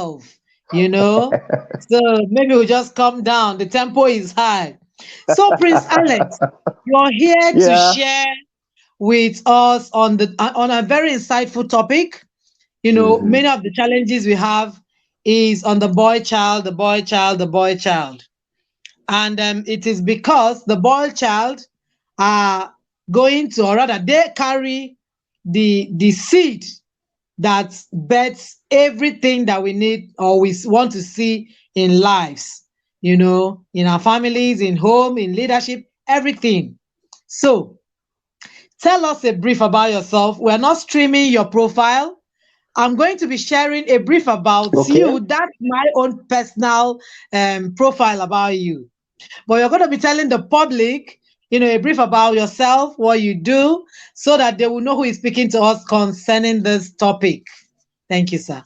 12, you know. So maybe we'll just calm down. The tempo is high. So, Prince Alex, you're here to Yeah. share with us on a very insightful topic. You know, Hmm. many of the challenges we have is on the boy child, the boy child, the boy child. And it is because the boy child are going to, or rather, they carry the seed that bets everything that we need or we want to see in lives, you know, in our families, in home, in leadership, everything. So tell us a brief about yourself. We're not streaming your profile. I'm going to be sharing a brief about Okay. you. That's my own personal profile about you. But you're going to be telling the public, you know, a brief about yourself, what you do, so that they will know who is speaking to us concerning this topic. Thank you, sir.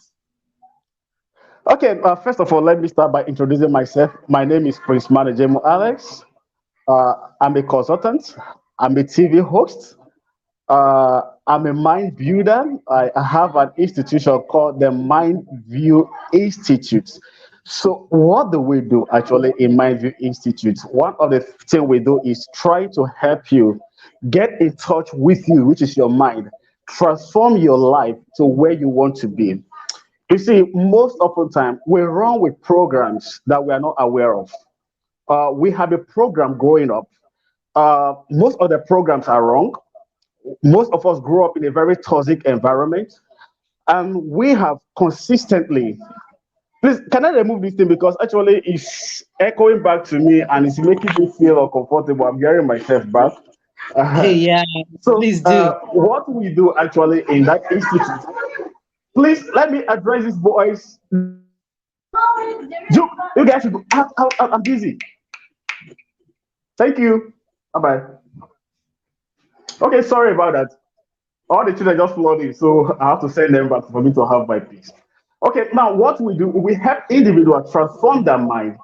Okay. First of all, let me start by introducing myself. My name is Prince Manajemu Alex. I'm a consultant. I'm a TV host. I'm a mind builder. I have an institution called the Mind View Institute. So, what do we do actually in Mind View Institute? One of the things we do is try to help you get in touch with you, which is your mind, transform your life to where you want to be. You see, most of the time we run with programs that we are not aware of. We have a program growing up. Most of the programs are wrong. Most of us grew up in a very toxic environment, and we have consistently. Please, can I remove this thing because actually it's echoing back to me and it's making me feel uncomfortable. I'm hearing myself back. Uh-huh. Yeah, So, please do. what we do actually in that institute, please let me address these boys. You guys should go. I'm busy. Thank you. Bye bye. Okay, sorry about that. All the children just flooding, so I have to send them back for me to have my peace. Okay, now what we do, we help individuals transform their mind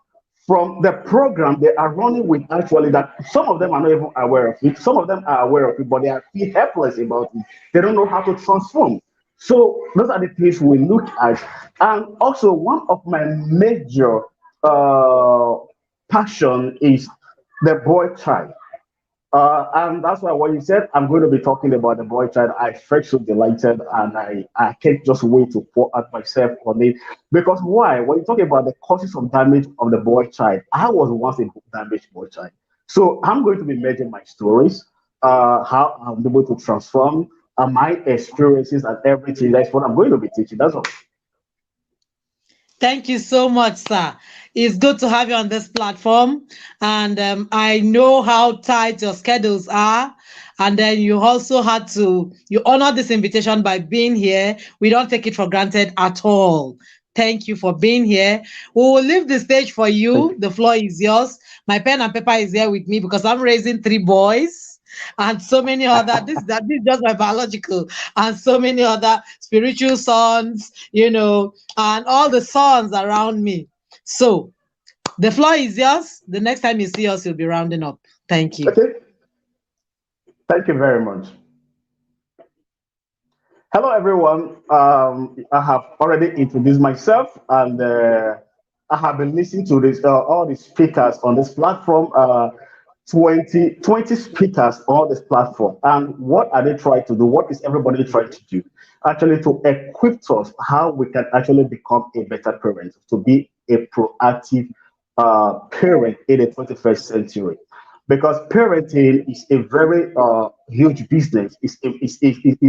from the program they are running with actually that some of them are not even aware of it, some of them are aware of it, but they are feel helpless about it. They don't know how to transform. So those are the things we look at. And also one of my major uh, passion is the boy child. And that's why when you said I'm going to be talking about the boy child, I felt so delighted and I can't just wait to pour out myself on it. Because why? When you talk about the causes of damage of the boy child, I was once a damaged boy child. So I'm going to be making my stories, how I'm able to transform my experiences and everything. That's what I'm going to be teaching. That's all. Thank you so much, sir. It's good to have you on this platform. And I know how tight your schedules are. And then you also had to, you honor this invitation by being here. We don't take it for granted at all. Thank you for being here. We will leave the stage for Thank you. you. The floor is yours. My pen and paper is here with me because I'm raising three boys and so many other. This is just my biological and so many other spiritual sons, you know, and all the sons around me. So the floor is yours. The next time you see us, you'll be rounding up. Thank you. Okay. Thank you very much. Hello, everyone. I have already introduced myself, and I have been listening to this all the speakers on this platform. 20 speakers on this platform, and what are they trying to do? What is everybody trying to do? Actually, to equip us how we can actually become a better parent, to be a proactive parent in the 21st century because parenting is a very huge business.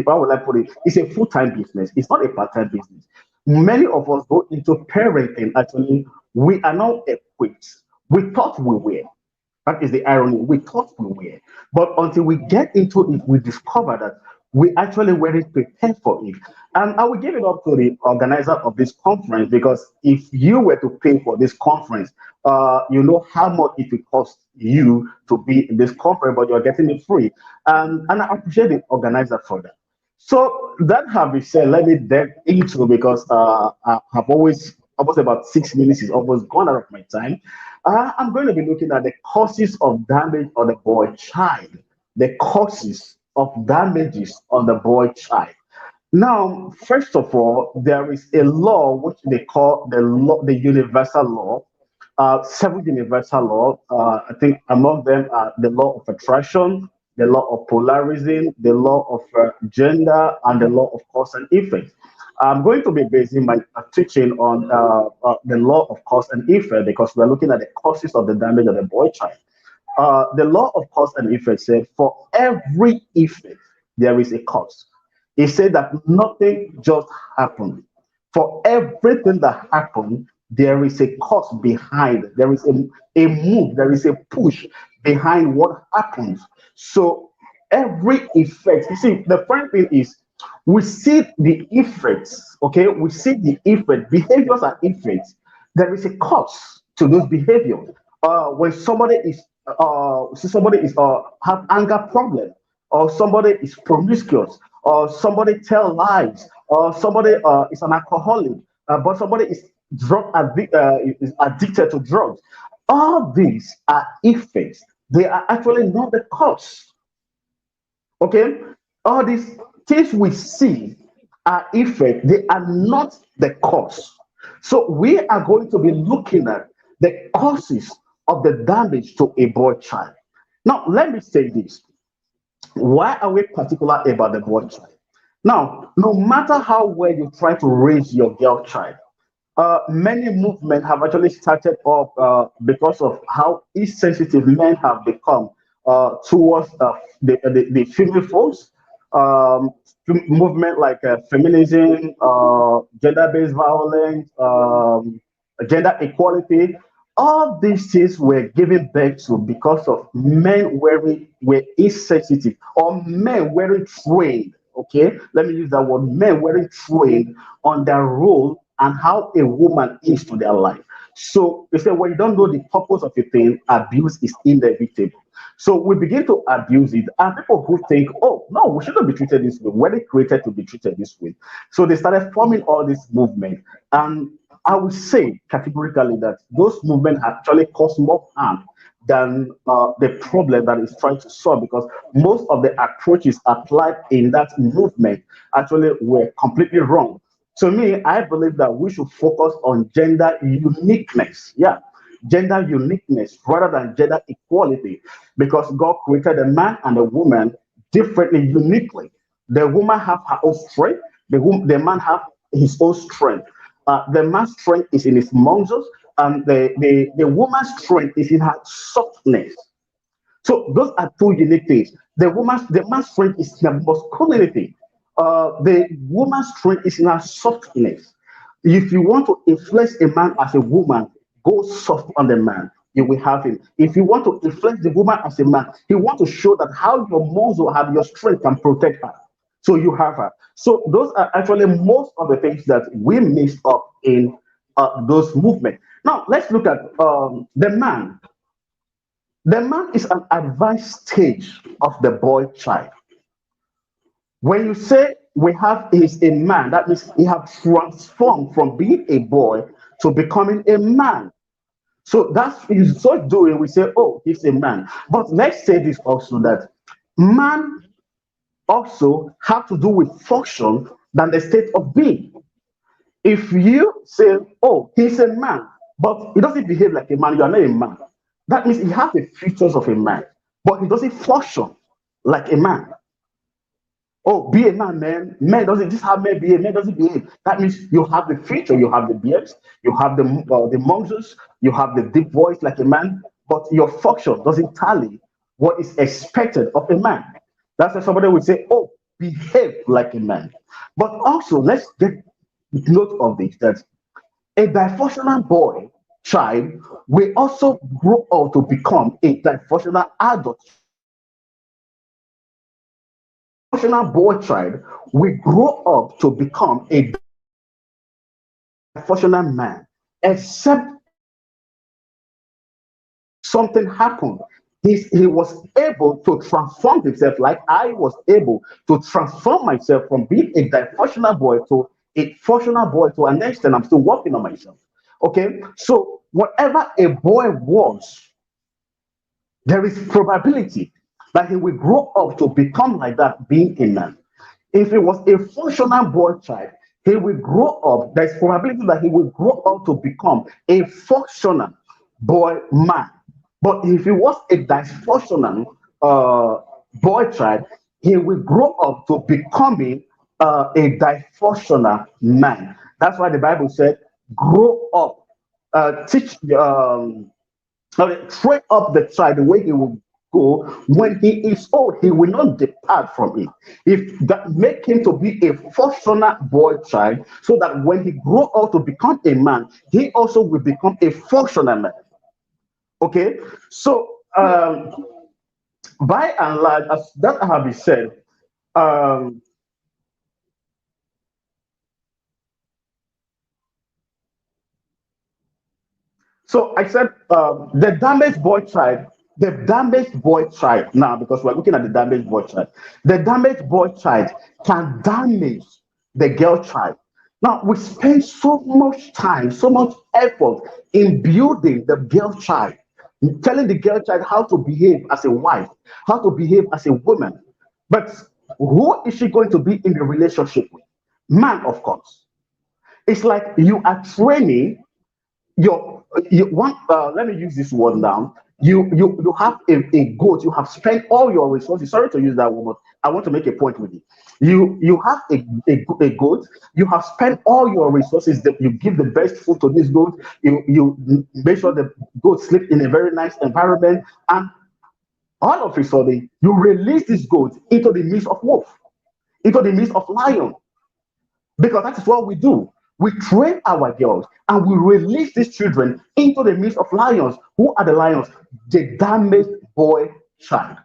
How will I put it? It's a full-time business. It's not a part-time business. Many of us go into parenting. Actually, we are not equipped. We thought we were. That is the irony. We thought we were. But until we get into it, we discover that we actually weren't prepared for it. And I will give it up to the organizer of this conference because if you were to pay for this conference, you know how much it will cost you to be in this conference, but you're getting it free. And I appreciate the organizer for that. So that have been said, let me delve into because I have always almost about 6 minutes is almost gone out of my time. I'm going to be looking at the causes of damage on the boy child, the causes of damages on the boy child. Now, first of all, there is a law which they call the universal law. Seven universal law. I think among them are the law of attraction, the law of polarism, the law of gender, and the law of cause and effect. I'm going to be basing my teaching on the law of cause and effect because we're looking at the causes of the damage of the boy child. The law of cause and effect said for every effect there is a cause. It said that nothing just happened. For everything that happened, there is a cause behind it. There is a move, there is a push behind what happens. So every effect, you see, the funny thing is we see the effects, okay? We see the effect, behaviors are effects. There is a cause to those behaviors. When somebody is have anger problem, or somebody is promiscuous, or somebody tell lies, or somebody is an alcoholic, but somebody is addicted to drugs. All these are effects. They are actually not the cause. Okay, all these things we see are effect. They are not the cause. So we are going to be looking at the causes of the damage to a boy child. Now, let me say this. Why are we particular about the boy child? Now, no matter how well you try to raise your girl child, many movements have actually started up because of how insensitive men have become towards the female folks. Um, Movement like feminism, gender-based violence, gender equality, all these things were given birth to because of men wearing were insensitive or men wearing trained. Okay, let me use that word. Men wearing trained on their role and how a woman is to their life. So they say when you don't know the purpose of a thing, abuse is inevitable. So we begin to abuse it, and people who think, oh no, we shouldn't be treated this way. We're created to be treated this way. So they started forming all this movement, and I would say categorically that those movements actually cause more harm than the problem that is trying to solve because most of the approaches applied in that movement actually were completely wrong. To me, I believe that we should focus on gender uniqueness. Yeah, gender uniqueness rather than gender equality because God created a man and a woman differently, uniquely. The woman have her own strength, the man have his own strength. The man's strength is in his muscles, and the woman's strength is in her softness. So those are two unique things. The man's strength is in her masculinity. The woman's strength is in her softness. If you want to influence a man as a woman, go soft on the man. You will have him. If you want to influence the woman as a man, you want to show that how your muscle have your strength can protect her. So you have her. So those are actually most of the things that we mix up in those movements. Now let's look at the man. The man is an advanced stage of the boy child. When you say we have is a man, that means he have transformed from being a boy to becoming a man. So that's in so doing, we say, oh, he's a man. But let's say this also that man also have to do with function than the state of being. If you say, oh, he's a man, but he doesn't behave like a man, you are not a man. That means he has the features of a man, but he doesn't function like a man. Oh, be a man, man. Man doesn't just have men behave. Man doesn't behave. That means you have the feature, you have the beards, you have the muscles, you have the deep voice like a man, but your function doesn't tally what is expected of a man. That's why somebody would say, "Oh, behave like a man." But also, let's get note of this that a dysfunctional boy child will also grow up to become a dysfunctional adult child. A dysfunctional boy child will grow up to become a dysfunctional man, except something happened. He was able to transform himself, like I was able to transform myself from being a dysfunctional boy to a functional boy to an extent. I'm still working on myself. Okay, so whatever a boy was, there is probability that he will grow up to become like that, being a man. If he was a functional boy child, he will grow up. There's probability that he will grow up to become a functional boy man. But if he was a dysfunctional boy child, he will grow up to becoming a dysfunctional man. That's why the Bible said, "Grow up, teach." Train up the child the way he will go. When he is old, he will not depart from it. If that make him to be a functional boy child, so that when he grow up to become a man, he also will become a functional man. Okay, so by and large, as that have been said, um, so I said the damaged boy child now, because we're looking at the damaged boy child. The damaged boy child can damage the girl child. Now we spend so much time, so much effort in building the girl child, telling the girl child how to behave as a wife, how to behave as a woman. But who is she going to be in the relationship with? Man, of course. It's like you are training your you want let me use this word now. You have a goat. You have spent all your resources. Sorry to use that word, but I want to make a point with it. You have a goat. You have spent all your resources. That you give the best food to this goat. You make sure the goat sleep in a very nice environment, and all of a sudden you release this goat into the midst of wolf, into the midst of lion, because that is what we do. We train our girls and we release these children into the midst of lions. Who are the lions? The damaged boy child.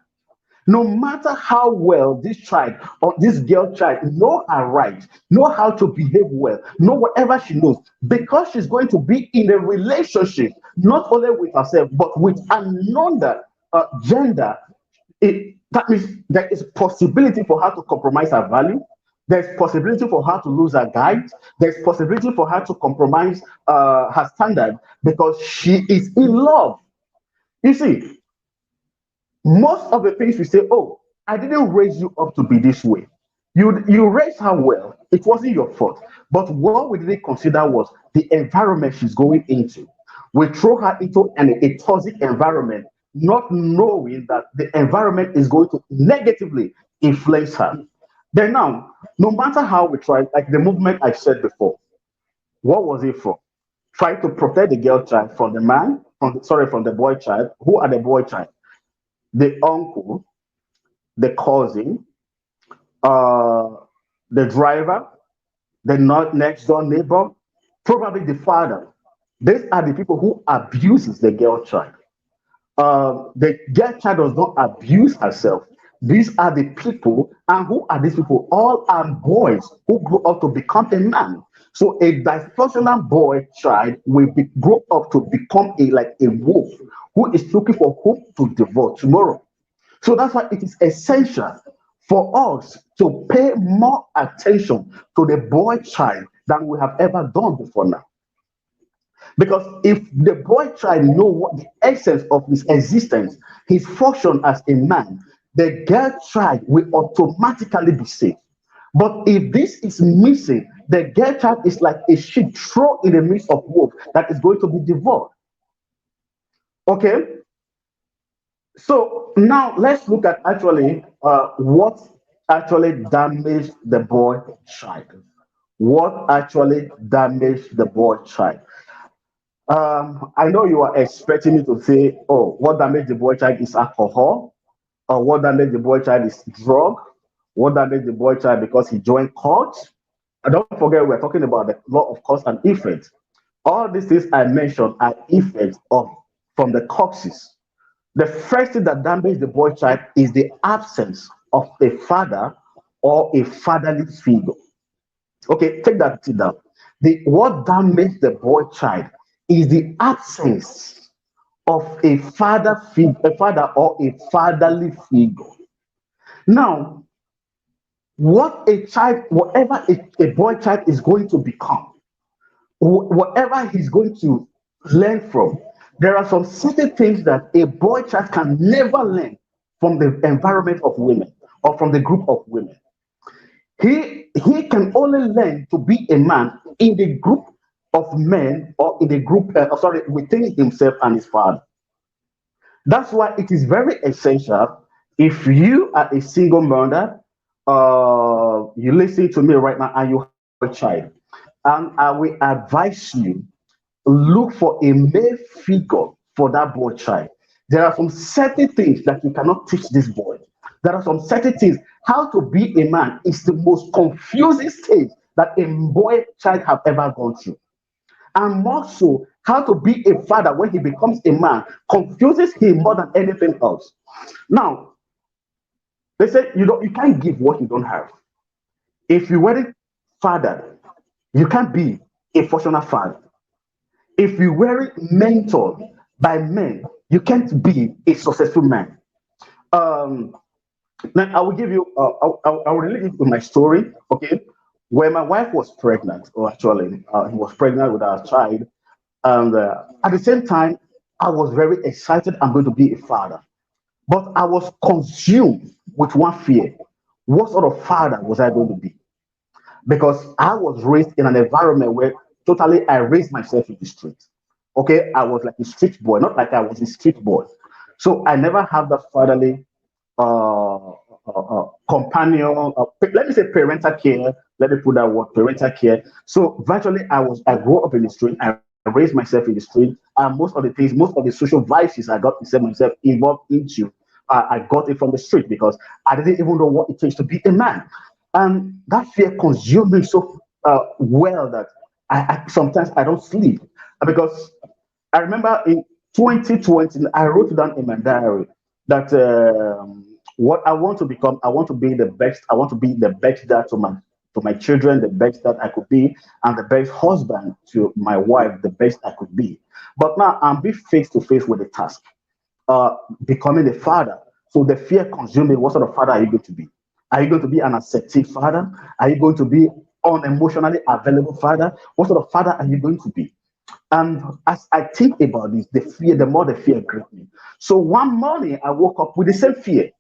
No matter how well this child or this girl child know her right, know how to behave well, know whatever she knows, because she's going to be in a relationship not only with herself but with another gender, that means there is possibility for her to compromise her value. There's possibility for her to lose her guide. There's possibility for her to compromise her standard because she is in love. You see, most of the things we say, oh, I didn't raise you up to be this way. You raised her well. It wasn't your fault. But what we didn't consider was the environment she's going into. We throw her into a toxic environment, not knowing that the environment is going to negatively influence her. Then now, no matter how we try, like the movement I said before, what was it for? Trying to protect the girl child from the man, from the boy child. Who are the boy child? The uncle, the cousin, uh, the driver, the next door neighbor, probably the father. These are the people who abuses the girl child. The girl child does not abuse herself. These are the people, and who are these people? All are boys who grow up to become a man. So a dysfunctional boy child will grow up to become a wolf who is looking for whom to devour tomorrow. So that's why it is essential for us to pay more attention to the boy child than we have ever done before now. Because if the boy child know what the essence of his existence, his function as a man, the girl child will automatically be saved. But if this is missing, the girl child is like a sheep thrown in the midst of wolves that is going to be devoured. Okay, so now let's look at actually what actually damaged the boy child. What actually damaged the boy child? I know you are expecting me to say, oh, what damaged the boy child is alcohol, or what damaged the boy child is drug, what damaged the boy child because he joined cult. And don't forget, we're talking about the law of cause and effect. All these things I mentioned are effects of from the causes. The first thing that damages the boy child is the absence of a father or a fatherly figure. Okay, take that down. The what damages the boy child is the absence of a father or a fatherly figure. Now, whatever a boy child is going to become, whatever he's going to learn from, there are some certain things that a boy child can never learn from the environment of women or from the group of women. He can only learn to be a man in the group of men, or in the group, sorry, within himself and his father. That's why it is very essential. If you are a single mother, you listen to me right now and you have a child, and I will advise you, look for a male figure for that boy child. There are some certain things that you cannot teach this boy. There are some certain things. How to be a man is the most confusing stage that a boy child have ever gone through. And more so, how to be a father when he becomes a man confuses him more than anything else. Now, they say you can't give what you don't have. If you weren't fathered, you can't be a functional father. If you weren't mentored by men, you can't be a successful man. Um, Now, I will give you, I will relate it to my story, okay? When my wife was pregnant, or actually, he was pregnant with our child, and at the same time, I was very excited. I'm going to be a father, but I was consumed with one fear. What sort of father was I going to be? Because I was raised in an environment where totally I raised myself in the street. Okay, I was like a street boy, not like I was a street boy. So I never had that fatherly companion, let me say parental care. Let me put that word, parental care. So virtually, I grew up in the street. I raised myself in the street, and most of the things, most of the social vices I got myself involved into, I got it from the street because I didn't even know what it takes to be a man, and that fear consumed me so well that I sometimes I don't sleep because I remember in 2020, I wrote down in my diary that what I want to become, I want to be the best. I want to be the best dad to my children, the best that I could be, and the best husband to my wife, the best I could be. But now I'm be face to face with the task, becoming a father. So the fear consumes me. What sort of father are you going to be? Are you going to be an assertive father? Are you going to be unemotionally available father? What sort of father are you going to be? And as I think about this, the more the fear gripped me. So one morning I woke up with the same fear.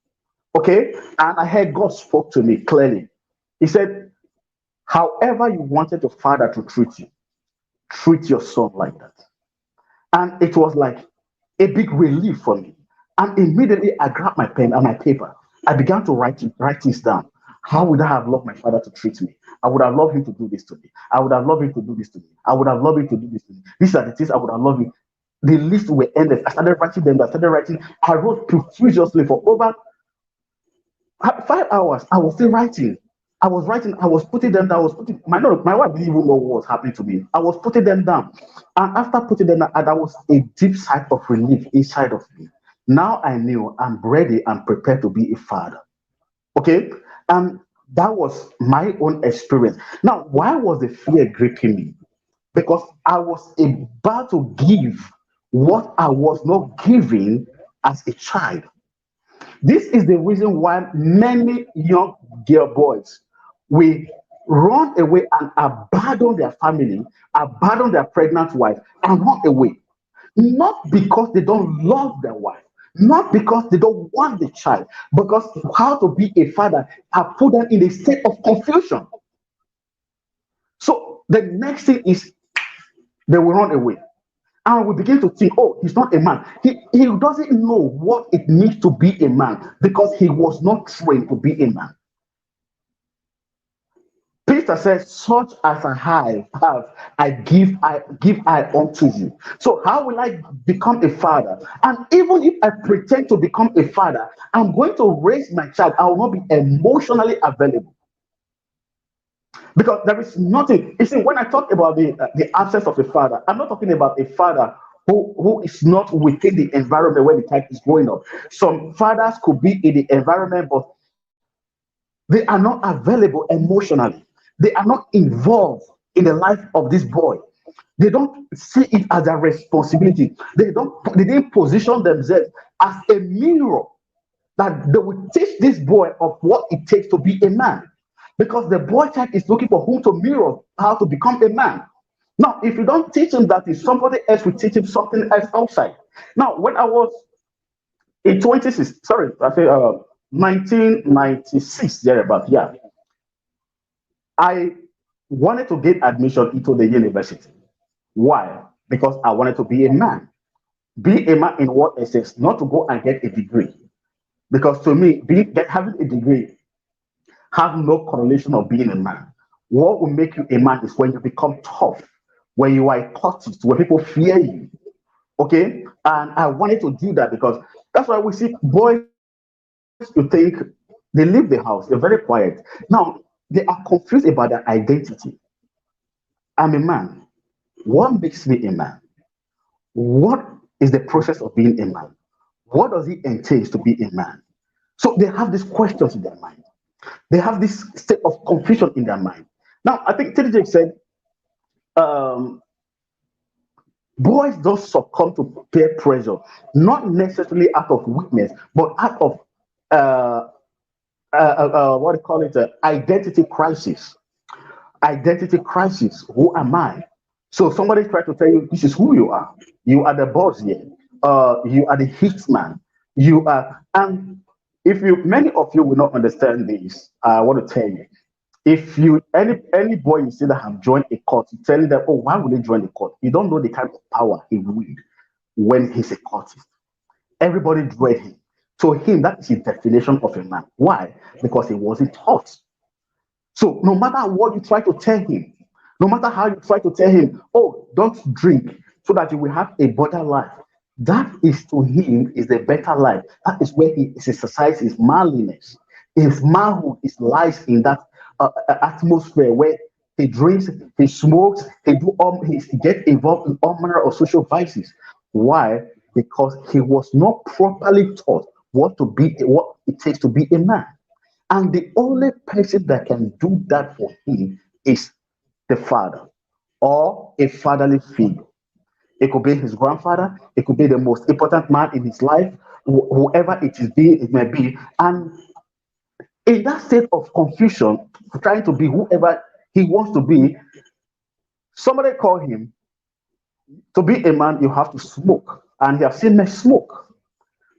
Okay. And I heard God spoke to me clearly. He said, however you wanted your father to treat you, treat your son like that. And it was like a big relief for me. And immediately I grabbed my pen and my paper. I began to write things down. How would I have loved my father to treat me? I would have loved him to do this to me. I would have loved him to do this to me. I would have loved him to do this to me. These are the things I would have loved him. The list were endless. I started writing them. I started writing. I wrote profusely for over 5 hours. I was still writing. I was writing. I was putting them down. I was putting my no, my wife didn't even know what was happening to me. I was putting them down, and after putting them down, that was a deep sigh of relief inside of me. Now I knew I'm ready and prepared to be a father. Okay, and that was my own experience. Now, why was the fear gripping me? Because I was about to give what I was not giving as a child. This is the reason why many young girl boys will run away and abandon their family, abandon their pregnant wife, and run away. Not because they don't love their wife, not because they don't want the child, because how to be a father have put them in a state of confusion. So the next thing is they will run away. And we begin to think, oh, he's not a man. He doesn't know what it means to be a man because he was not trained to be a man. Peter says, such as I have, I give I unto you. So how will I become a father? And even if I pretend to become a father, I'm going to raise my child. I will not be emotionally available. Because there is nothing. You see, when I talk about the absence of a father, I'm not talking about a father who is not within the environment where the child is growing up. Some fathers could be in the environment, but they are not available emotionally. They are not involved in the life of this boy. They don't see it as a responsibility. They didn't position themselves as a mirror that they will teach this boy of what it takes to be a man. Because the boy child is looking for whom to mirror how to become a man. Now, if you don't teach him that, if somebody else will teach him something else outside. Now, when I was in 26, sorry, I say 1996, thereabout, yeah. I wanted to get admission into the university. Why? Because I wanted to be a man. Be a man in what essence? Not to go and get a degree. Because to me, having a degree have no correlation of being a man. What will make you a man is when you become tough, when you are a cultist, when people fear you. Okay? And I wanted to do that because that's why we see boys, you think they leave the house, they're very quiet. Now, they are confused about their identity. I'm a man. What makes me a man? What is the process of being a man? What does it entail to be a man? So they have these questions in their mind. They have this state of confusion in their mind. Now, I think TJ said, um, boys don't succumb to peer pressure, not necessarily out of weakness, but out of uh, what do you call it? Identity crisis. Identity crisis. Who am I? So somebody tried to tell you this is who you are. You are the boss here. You are the hitman. You are, and if you, many of you will not understand this. I want to tell you, if you, any boy you see that have joined a court, you tell them, oh, why would they join the court? You don't know the kind of power he wield when he's a courtist. Everybody dread him. To him, that is the definition of a man. Why? Because he wasn't taught. So no matter what you try to tell him, no matter how you try to tell him, oh, don't drink so that you will have a better life. That is to him is the better life. That is where he is exercise his manliness. His manhood is lies in that atmosphere where he drinks, he smokes, he get involved in all manner of social vices. Why? Because he was not properly taught what it takes to be a man. And the only person that can do that for him is the father or a fatherly figure. It could be his grandfather, it could be the most important man in his life, whoever it may be. And in that state of confusion, trying to be whoever he wants to be, somebody called him, to be a man, you have to smoke. And he have seen men smoke.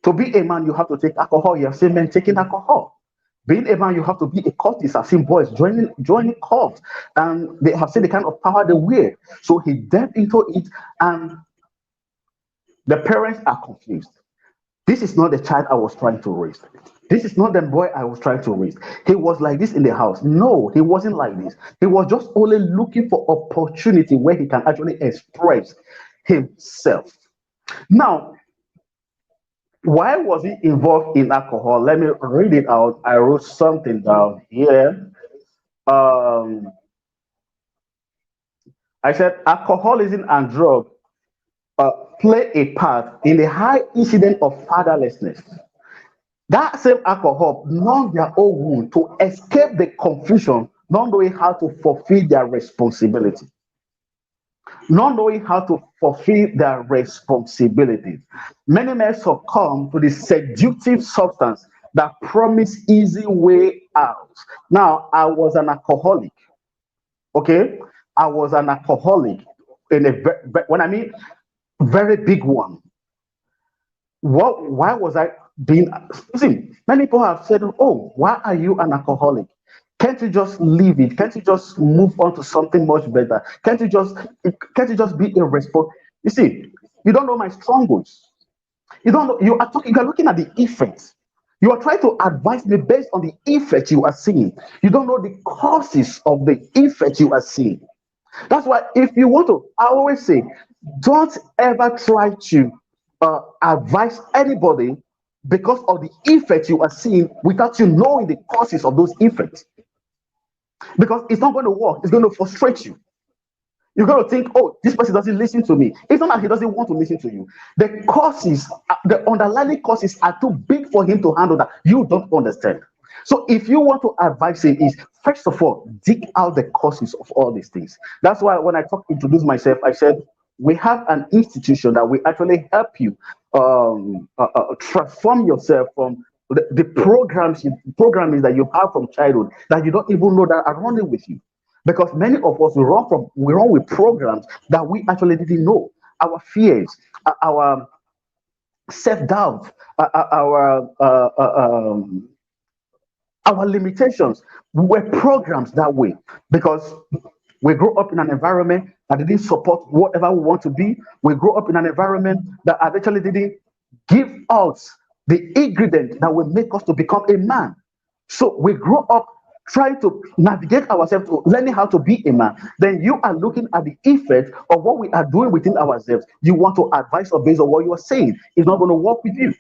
To be a man, you have to take alcohol. You have seen men taking alcohol. Being a man, you have to be a cultist. I've seen boys joining cults, and they have seen the kind of power they wear. So he delved into it, and the parents are confused. This is not the child I was trying to raise. This is not the boy I was trying to raise. He was like this in the house. No, he wasn't like this. He was just only looking for opportunity where he can actually express himself. Now, why was he involved in alcohol? Let me read it out. I wrote something down here. Um, I said alcoholism and drug uh, play a part in the high incidence of fatherlessness. That same alcohol numbed their own wound to escape the confusion, not knowing how to fulfill their responsibility. Not knowing how to fulfill their responsibilities. Many men succumb to the seductive substance that promise easy way out. Now, I was an alcoholic. Okay, I was an alcoholic in when I mean very big one. What? Why was I being? See, many people have said, "Oh, why are you an alcoholic? Can't you just leave it? Can't you just move on to something much better? Can't you just be a response?" You see, you don't know my strongholds. You don't know. You are talking. You are looking at the effects. You are trying to advise me based on the effect you are seeing. You don't know the causes of the effect you are seeing. That's why, if you want to, I always say, don't ever try to advise anybody because of the effect you are seeing without you knowing the causes of those effects. Because it's not going to work, it's going to frustrate you. You're going to think, oh, this person doesn't listen to me. It's not that he doesn't want to listen to you. The causes, the underlying causes are too big for him to handle that you don't understand. So if you want to advise him, is first of all, dig out the causes of all these things. That's why when I introduce myself, I said, we have an institution that will actually help you transform yourself from the programming that you have from childhood that you don't even know that are running with you. Because many of us we run with programs that we actually didn't know. Our fears, our self-doubt, our Our limitations were programmed that way because we grew up in an environment that didn't support whatever we want to be. We grew up in an environment that actually didn't give us the ingredient that will make us to become a man. So we grew up trying to navigate ourselves to learning how to be a man. Then you are looking at the effect of what we are doing within ourselves. You want to advise us based on what you are saying. It's not going to work with you.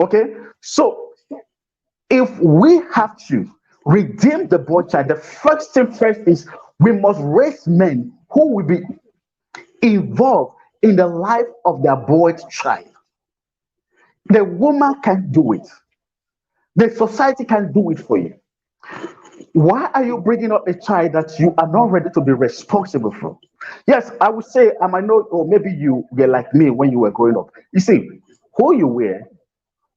Okay? So if we have to redeem the boy child, the first thing first is we must raise men who will be involved in the life of their boy child. The woman can do it, the society can do it for you. Why are you bringing up a child that you are not ready to be responsible for? Yes, I would say I might know, or maybe you were like me when you were growing up. You see, who you were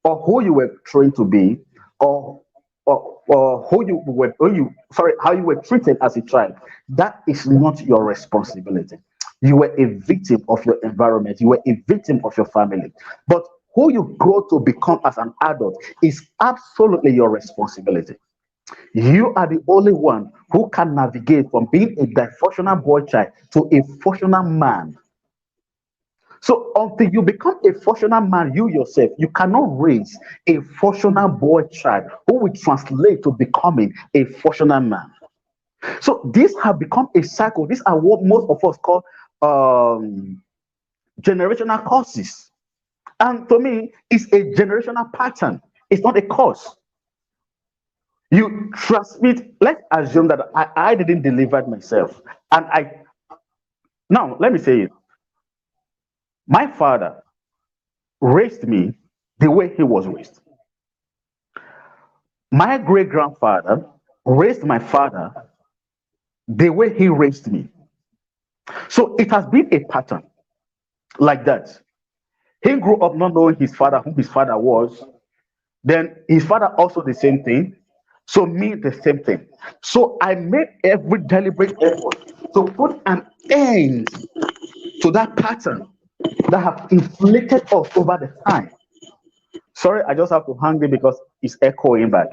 or who you were trained to be, or or who you sorry, how you were treated as a child, that is not your responsibility. You were a victim of your environment, you were a victim of your family. But who you grow to become as an adult is absolutely your responsibility. You are the only one who can navigate from being a dysfunctional boy child to a functional man. So until you become a functional man, you yourself, you cannot raise a functional boy child who will translate to becoming a functional man. So these have become a cycle. These are what most of us call um, generational causes. And to me, it's a generational pattern. It's not a cause. You transmit, let's assume that I didn't deliver it myself. And I, now let me say it. My father raised me the way he was raised. My great grandfather raised my father the way he raised me. So it has been a pattern like that. He grew up not knowing his father, who his father was. Then his father also the same thing. So me the same thing. So I made every deliberate effort to put an end to that pattern that have inflicted us over the time. Sorry, I just have to hang it because it's echoing back.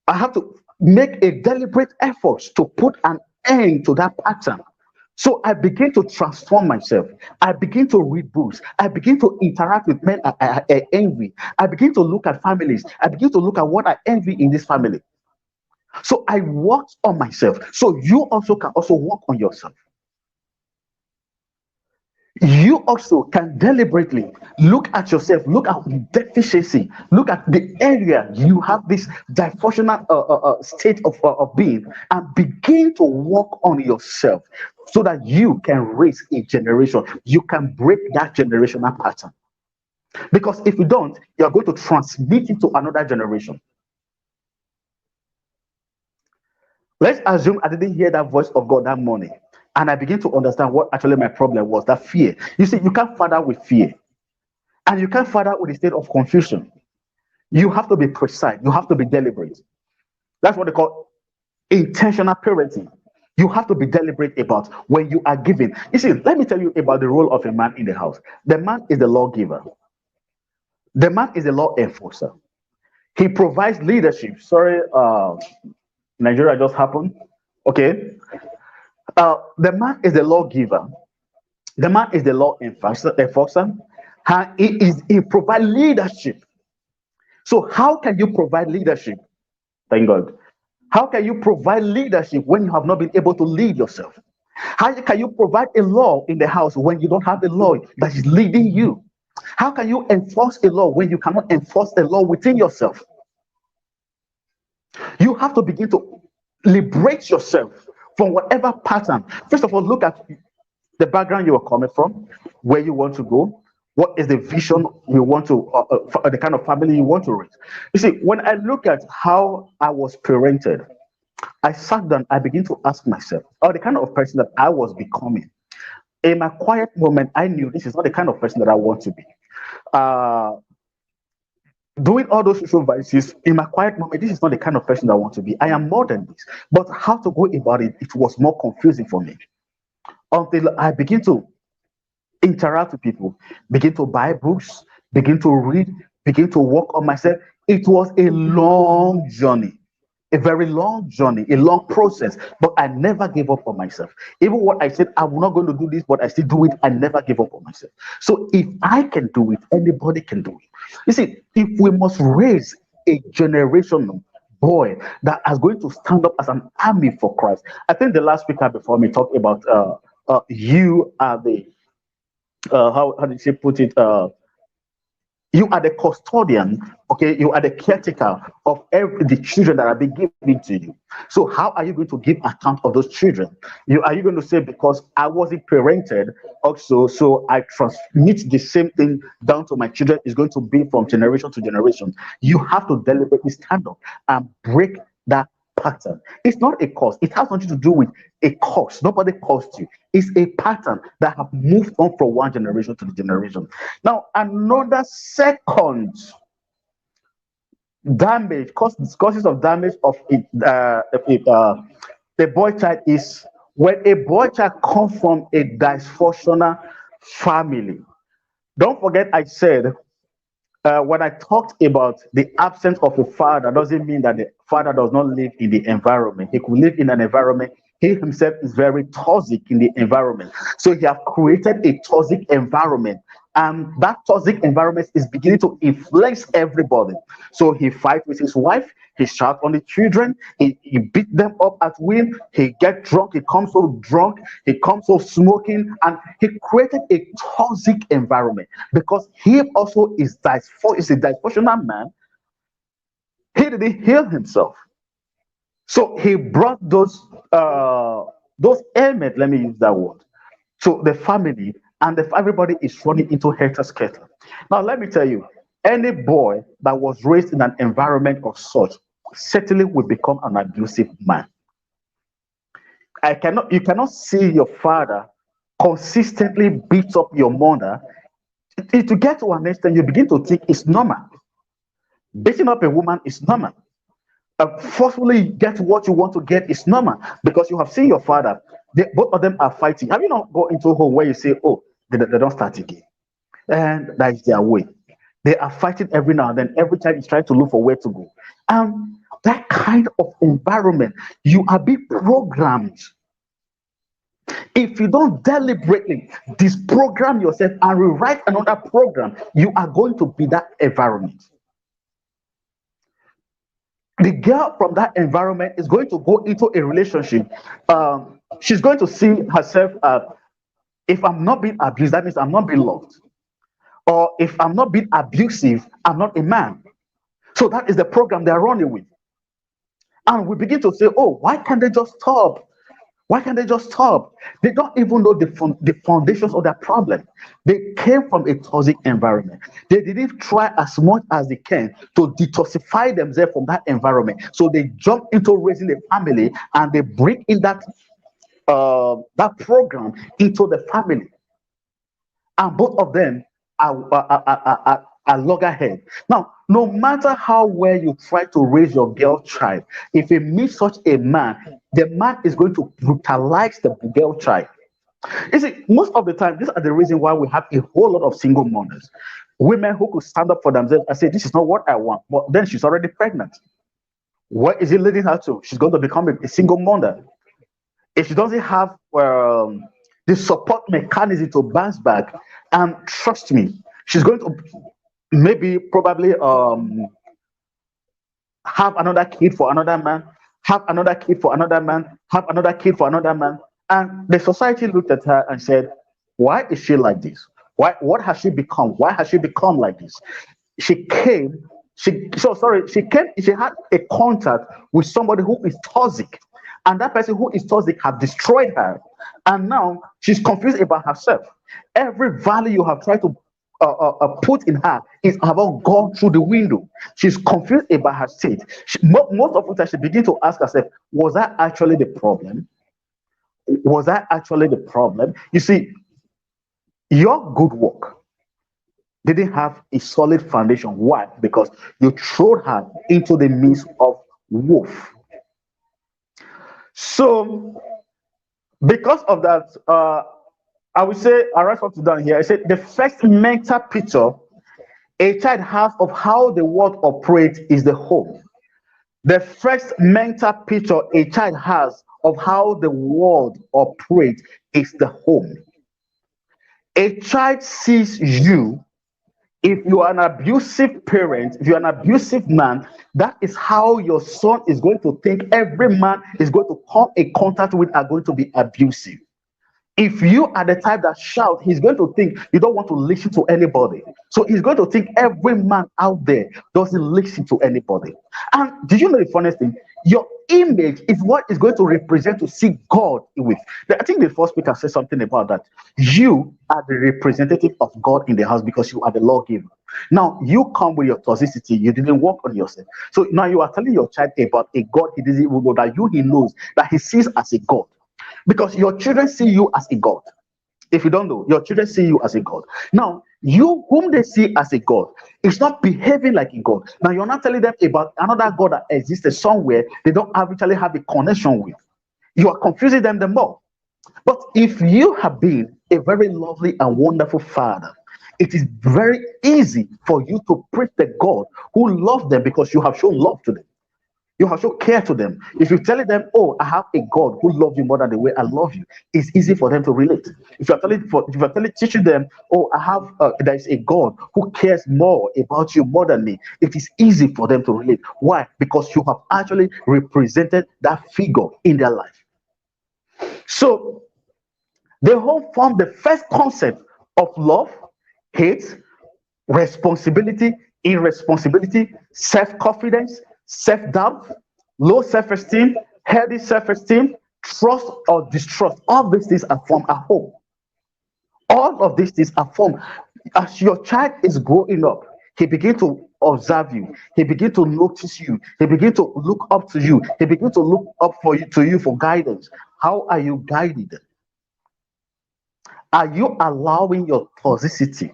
I have to make a deliberate effort to put an end to that pattern. So I begin to transform myself. I begin to read books. I begin to interact with men I envy. I begin to look at families. I begin to look at what I envy in this family. So I worked on myself. So you also can also work on yourself. You also can deliberately look at yourself, look at the deficiency, look at the area you have this dysfunctional state of being, and begin to work on yourself so that you can raise a generation. You can break that generational pattern. Because if you don't, you're going to transmit it to another generation. Let's assume I didn't hear that voice of God that morning. And I begin to understand what actually my problem was, that fear. You see, you can't father with fear. And you can't father with a state of confusion. You have to be precise. You have to be deliberate. That's what they call intentional parenting. You have to be deliberate about when you are giving. You see, let me tell you about the role of a man in the house. The man is the lawgiver. The man is the law enforcer. He provides leadership. Sorry, Nigeria just happened. Okay. The man is the lawgiver. The man is the law enforcer. He provides leadership. So how can you provide leadership? Thank God. How can you provide leadership when you have not been able to lead yourself? How can you provide a law in the house when you don't have a law that is leading you? How can you enforce a law when you cannot enforce a law within yourself? You have to begin to liberate yourself from whatever pattern. First of all, look at the background you are coming from, where you want to go, what is the vision you want to, the kind of family you want to raise. You see, when I look at how I was parented, I sat down, I begin to ask myself, oh, the kind of person that I was becoming. In my quiet moment, I knew this is not the kind of person that I want to be. Uh, Doing all those social vices in my quiet moment, this is not the kind of person I want to be. I am more than this. But how to go about it, it was more confusing for me until I begin to interact with people, begin to buy books, begin to read, begin to work on myself. It was a long journey, a very long journey, a long process, but I never gave up on myself. Even what I said, I'm not going to do this, but I still do it. I never give up on myself. So if I can do it, anybody can do it. You see, if we must raise a generation boy that is going to stand up as an army for Christ. I think the last speaker before me talked about you are the how did she put it? You are the custodian, okay? You are the caretaker of every the children that are being given to you. So how are you going to give account of those children? Are you going to say because I wasn't parented also, so I transmit the same thing down to my children is going to be from generation to generation? You have to deliberately stand up and break that pattern. It's not a cause. It has nothing to do with a cause. Nobody caused you. It's a pattern that have moved on from one generation to the generation. Now, another second damage, causes of damage of it, the boy child is when a boy child comes from a dysfunctional family. Don't forget, I said when I talked about the absence of a father, doesn't mean that the father does not live in the environment. He could live in an environment. He himself is very toxic in the environment. So he have created a toxic environment. And that toxic environment is beginning to influence everybody. So he fights with his wife, he shouts on the children, he beat them up at will, he get drunk, he comes so drunk, he comes so smoking, and he created a toxic environment because he also is a dysfunctional man. He didn't heal himself. So he brought those ailments, let me use that word, to the family, and everybody is running into helter skelter. Now, let me tell you, any boy that was raised in an environment of such certainly will become an abusive man. You cannot see your father consistently beat up your mother. To get to an extent, you begin to think it's normal. Beating up a woman is normal. Forcefully get what you want to get is normal because you have seen your father. Both of them are fighting. Have you not got into a home where you say, "Oh, they don't start again," and that is their way. They are fighting every now and then. Every time is trying to look for where to go, and that kind of environment, you are being programmed. If you don't deliberately disprogram yourself and rewrite another program, you are going to be that environment. The girl from that environment is going to go into a relationship. She's going to see herself if I'm not being abused, that means I'm not being loved. Or if I'm not being abusive, I'm not a man. So that is the program they're running with. And we begin to say, oh, why can't they just stop? Why can't they just stop? They don't even know the foundations of that problem. They came from a toxic environment. They didn't try as much as they can to detoxify themselves from that environment. So they jump into raising a family and they bring in that program into the family. And both of them are loggerhead. Now, no matter how well you try to raise your girl child, if you meet such a man, the man is going to brutalize the girl child. You see, most of the time, these are the reason why we have a whole lot of single mothers. Women who could stand up for themselves and say, this is not what I want, but then she's already pregnant. What is it leading her to? She's going to become a single mother. If she doesn't have the support mechanism to bounce back, and trust me, she's going to maybe probably have another kid for another man, have another kid for another man, have another kid for another man. And the society looked at her and said, why is she like this? What has she become? Why has she become like this? She came, she came, she had a contact with somebody who is toxic. And that person who is toxic have destroyed her. And now she's confused about herself. Every value you have tried to put in her is about gone through the window. She's confused about her state. Most of the time, she begins to ask herself, was that actually the problem? Was that actually the problem? You see, your good work didn't have a solid foundation. Why? Because you threw her into the midst of wolf. So, because of that, I would say, I write something down here. I said the first mental picture a child has of how the world operates is the home. The first mental picture a child has of how the world operates is the home. A child sees you. If you are an abusive parent, if you're an abusive man, that is how your son is going to think every man is going to come in contact with are going to be abusive. If you are the type that shout, he's going to think you don't want to listen to anybody. So he's going to think every man out there doesn't listen to anybody. And do you know the funniest thing? Your image is what is going to represent to see God with. I think the first speaker said something about that. You are the representative of God in the house because you are the lawgiver. Now you come with your toxicity, you didn't work on yourself. So now you are telling your child about a God he doesn't even know, that you he knows, that he sees as a God. Because your children see you as a God. If you don't know, your children see you as a God. Now, you whom they see as a God is not behaving like a God. Now, you're not telling them about another God that existed somewhere they don't actually have a connection with. You are confusing them the more. But if you have been a very lovely and wonderful father, it is very easy for you to preach the God who loves them because you have shown love to them. You have shown care to them. If you're telling them, "Oh, I have a God who loves you more than the way I love you," it's easy for them to relate. Teaching them, "Oh, there is a God who cares more about you more than me," it is easy for them to relate. Why? Because you have actually represented that figure in their life. So they all form the first concept of love, hate, responsibility, irresponsibility, self confidence, self doubt, low self esteem, healthy self esteem, trust or distrust. All these things are formed at home. All of these things are formed as your child is growing up. He begins to observe you. He begins to notice you. He begins to look up to you. He begins to look up for you to you for guidance. How are you guided? Are you allowing your toxicity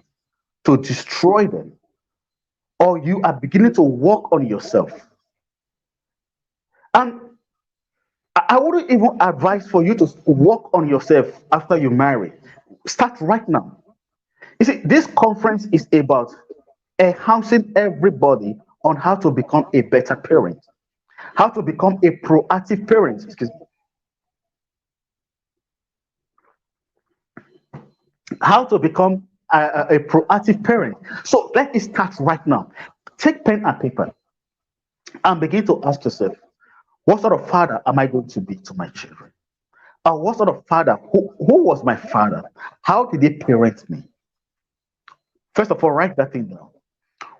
to destroy them, or you are beginning to work on yourself? And I wouldn't even advise for you to work on yourself after you marry. Start right now. You see, this conference is about enhancing everybody on how to become a better parent, how to become a proactive parent. Excuse me. How to become a proactive parent. So let us start right now. Take pen and paper and begin to ask yourself, what sort of father am I going to be to my children? Or what sort of father, who was my father? How did he parent me? First of all, write that thing down.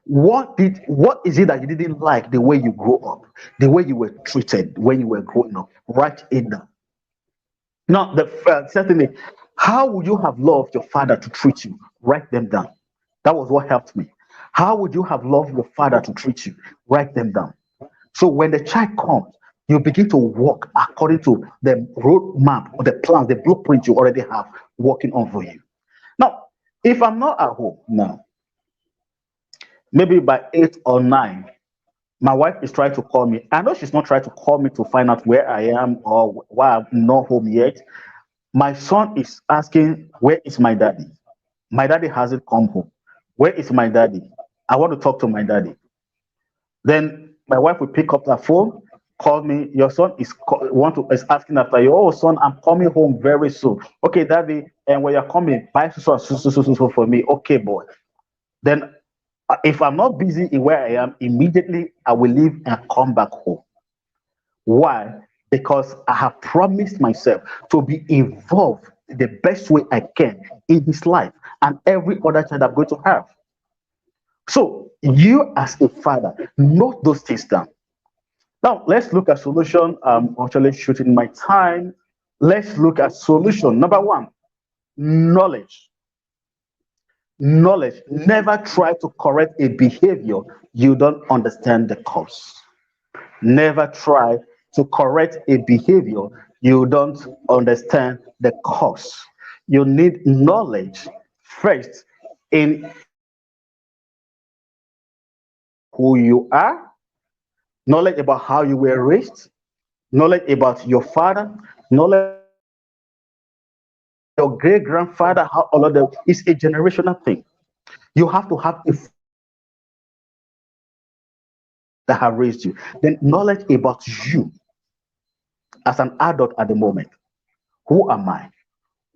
What is it that you didn't like the way you grew up, the way you were treated when you were growing up? Write it down. Now, the certainly, how would you have loved your father to treat you? Write them down. That was what helped me. How would you have loved your father to treat you? Write them down. So when the child comes, you begin to walk according to the roadmap or the plans, the blueprint you already have working on for you. Now, if I'm not at home now, maybe by 8 or 9, my wife is trying to call me. I know she's not trying to call me to find out where I am or why I'm not home yet. My son is asking, where is my daddy? My daddy hasn't come home. Where is my daddy? I want to talk to my daddy. Then my wife will pick up the phone, call me. Your son is asking after you. Oh, son, I'm coming home very soon. Okay, daddy, and when you're coming, buy so for me. Okay, boy. Then if I'm not busy in where I am, immediately I will leave and come back home. Why? Because I have promised myself to be involved the best way I can in his life and every other child I'm going to have. So you as a father, note those things down. Now let's look at solution. I'm actually shooting my time. Let's look at solution. Number one, knowledge. Knowledge. Never try to correct a behavior you don't understand the cause. Never try to correct a behavior you don't understand the cause. You need knowledge first in who you are, knowledge about how you were raised, knowledge about your father, knowledge your great grandfather, how all of them is a generational thing. You have to have a that have raised you. Then knowledge about you as an adult at the moment. Who am I?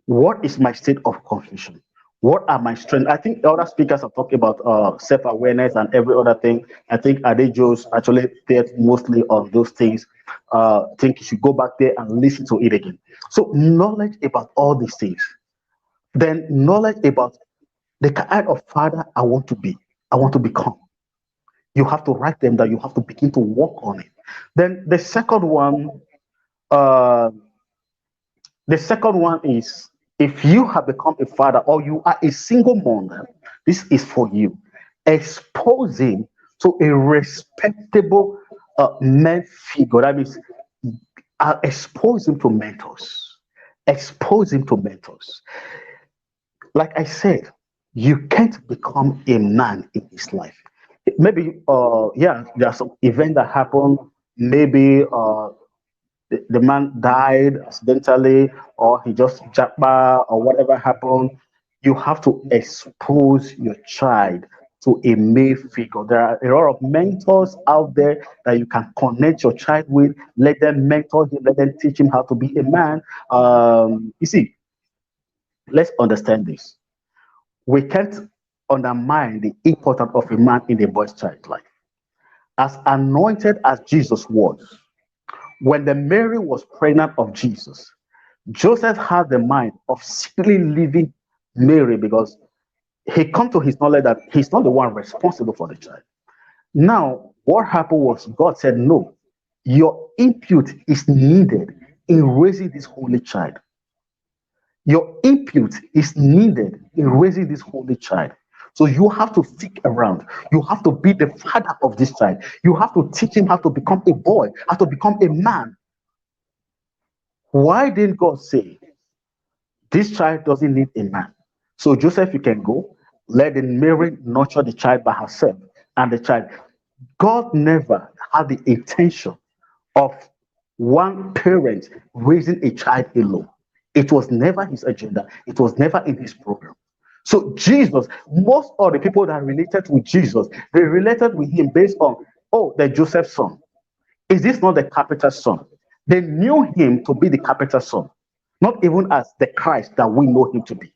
What is my state of confusion? What are my strengths? I think other speakers have talked about self-awareness and every other thing. I think Adejo's actually paid mostly on those things. I think you should go back there and listen to it again. So knowledge about all these things. Then knowledge about the kind of father I want to be, I want to become. You have to write them down. You have to begin to work on it. Then uh, the second one is, if you have become a father or you are a single mother, this is for you. Expose him to a respectable man figure. That means expose him to mentors. Expose him to mentors. Like I said, you can't become a man in his life. Maybe, yeah, there's some event that happened. Maybe the man died accidentally, or he just japa, or whatever happened. You have to expose your child to a male figure. There are a lot of mentors out there that you can connect your child with. Let them mentor him, let them teach him how to be a man. You see, let's understand this. We can't undermine the importance of a man in a boy's child life. As anointed as Jesus was, when the Mary was pregnant of Jesus, Joseph had the mind of secretly leaving Mary because he come to his knowledge that he's not the one responsible for the child. Now, what happened was God said, no, your input is needed in raising this holy child. Your input is needed in raising this holy child. So you have to stick around. You have to be the father of this child. You have to teach him how to become a boy, how to become a man. Why didn't God say, this child doesn't need a man? So Joseph, you can go, let the Mary nurture the child by herself. And the child, God never had the intention of one parent raising a child alone. It was never his agenda. It was never in his program. So Jesus, most of the people that related with Jesus, they related with him based on, oh, the Joseph's son. Is this not the carpenter's son? They knew him to be the carpenter's son, not even as the Christ that we know him to be.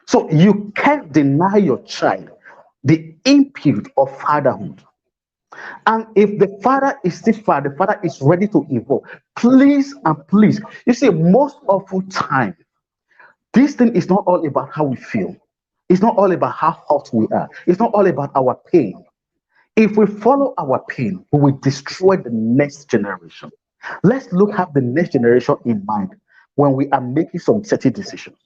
So you can't deny your child the input of fatherhood. And if the father is still father, the father is ready to evolve. Please and please, you see, most of the time, this thing is not all about how we feel. It's not all about how hot we are. It's not all about our pain. If we follow our pain, we will destroy the next generation. Let's look at the next generation in mind when we are making some certain decisions.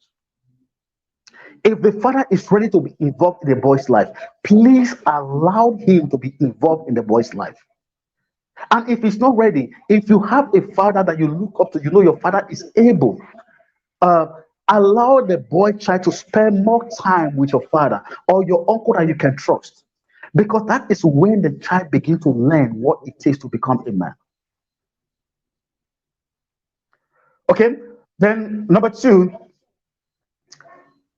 If the father is ready to be involved in the boy's life, please allow him to be involved in the boy's life. And if he's not ready, if you have a father that you look up to, you know your father is able, uh, allow the boy child to spend more time with your father or your uncle that you can trust. Because that is when the child begins to learn what it takes to become a man. Okay? Then, number two,